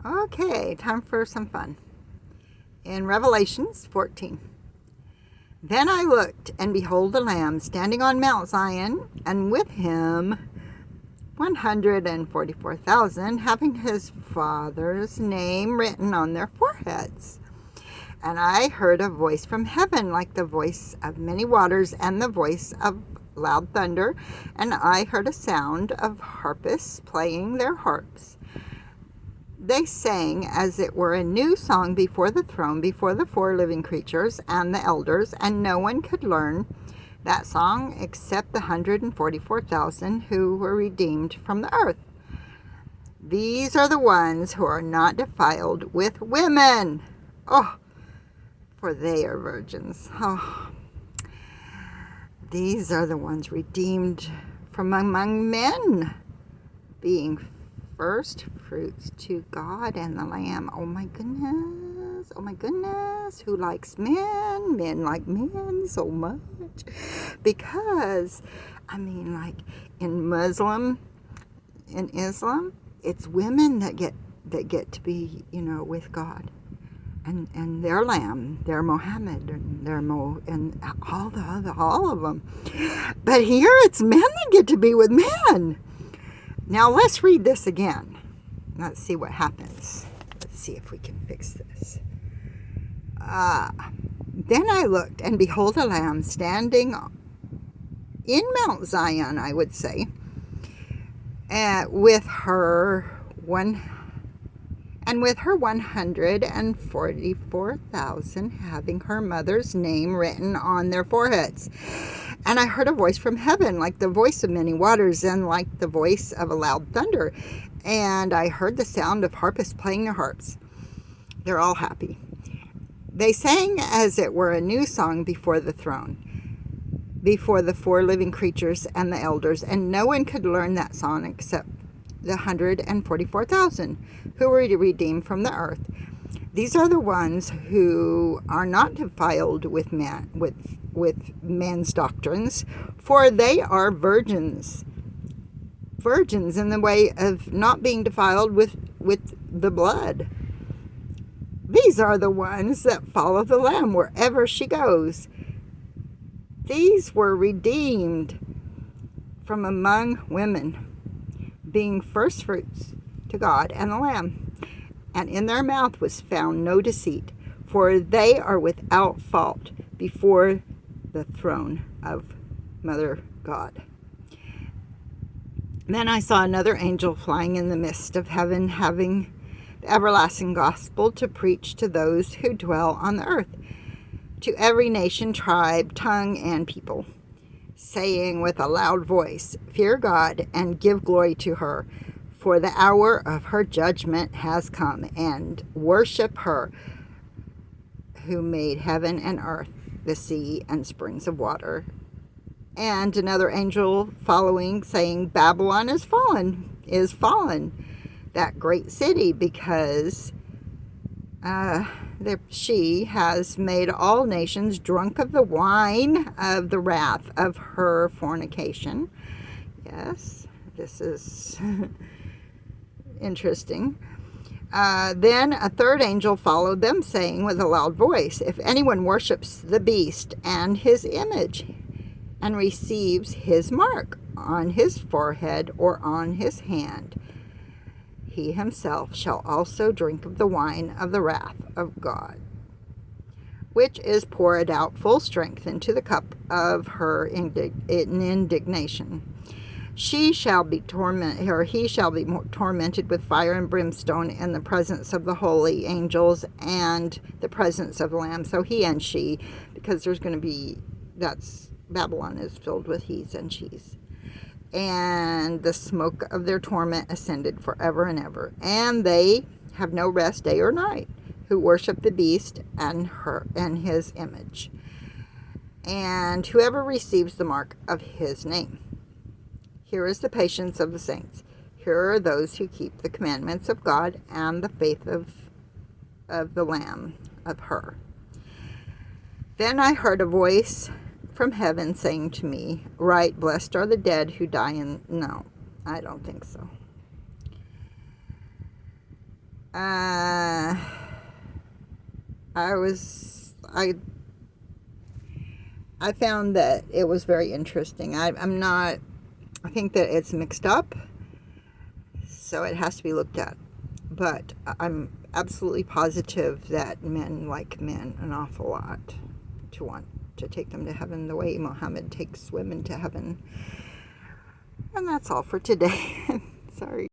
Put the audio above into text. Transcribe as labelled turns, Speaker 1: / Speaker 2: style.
Speaker 1: Okay, time for some fun. In Revelations 14. Then I looked, and behold a Lamb standing on Mount Zion, and with him 144,000, having his Father's name written on their foreheads. And I heard a voice from heaven, like the voice of many waters, and the voice of loud thunder. And I heard a sound of harpists playing their harps. They sang as it were a new song before the throne, before the four living creatures and the elders, and no one could learn that song except the 144,000 who were redeemed from the earth. These are the ones who are not defiled with women. Oh, for they are virgins. Oh, these are the ones redeemed from among men, being first fruits to God and the Lamb. Oh my goodness. Oh my goodness. Who likes men? Men like men so much. Because, like in Islam, it's women that get to be, with God. And their Lamb, their Muhammad, and their and all of them. But here it's men that get to be with men. Now let's read this again. Let's see what happens. Let's see if we can fix this. Then I looked, and behold a Lamb standing in Mount Zion, I would say, with her 144,000, having her mother's name written on their foreheads. And I heard a voice from heaven, like the voice of many waters, and like the voice of a loud thunder. And I heard the sound of harpists playing their harps. They're all happy. They sang as it were a new song before the throne, before the four living creatures and the elders, and no one could learn that song except the 144,000 who were redeemed from the earth. These are the ones who are not defiled with men's doctrines, for they are virgins. Virgins in the way of not being defiled with the blood. These are the ones that follow the Lamb wherever she goes. These were redeemed from among women, being firstfruits to God and the Lamb. And in their mouth was found no deceit, for they are without fault before the throne of Mother God. Then I saw another angel flying in the midst of heaven, having the everlasting gospel to preach to those who dwell on the earth, to every nation, tribe, tongue, and people, saying with a loud voice, Fear God and give glory to her, for the hour of her judgment has come, and worship her who made heaven and earth, the sea, and springs of water. And another angel following, saying, Babylon is fallen, that great city, because she has made all nations drunk of the wine of the wrath of her fornication. Yes, this is interesting. Then a third angel followed them, saying with a loud voice, If anyone worships the beast and his image, and receives his mark on his forehead or on his hand, he himself shall also drink of the wine of the wrath of God, which is poured out full strength into the cup of her indignation. He shall be tormented with fire and brimstone in the presence of the holy angels and the presence of the Lamb. So he and she, because there's going to be, Babylon is filled with he's and she's. And the smoke of their torment ascended forever and ever. And they have no rest day or night, who worship the beast and his image, and whoever receives the mark of his name. Here is the patience of the saints. Here are those who keep the commandments of God and the faith of the Lamb, of her. Then I heard a voice from heaven saying to me, Write, blessed are the dead who die in... No, I don't think so. Uh, I found that it was very interesting. I think that it's mixed up, so it has to be looked at. But I'm absolutely positive that men like men an awful lot to want to take them to heaven the way Muhammad takes women to heaven. And that's all for today. Sorry.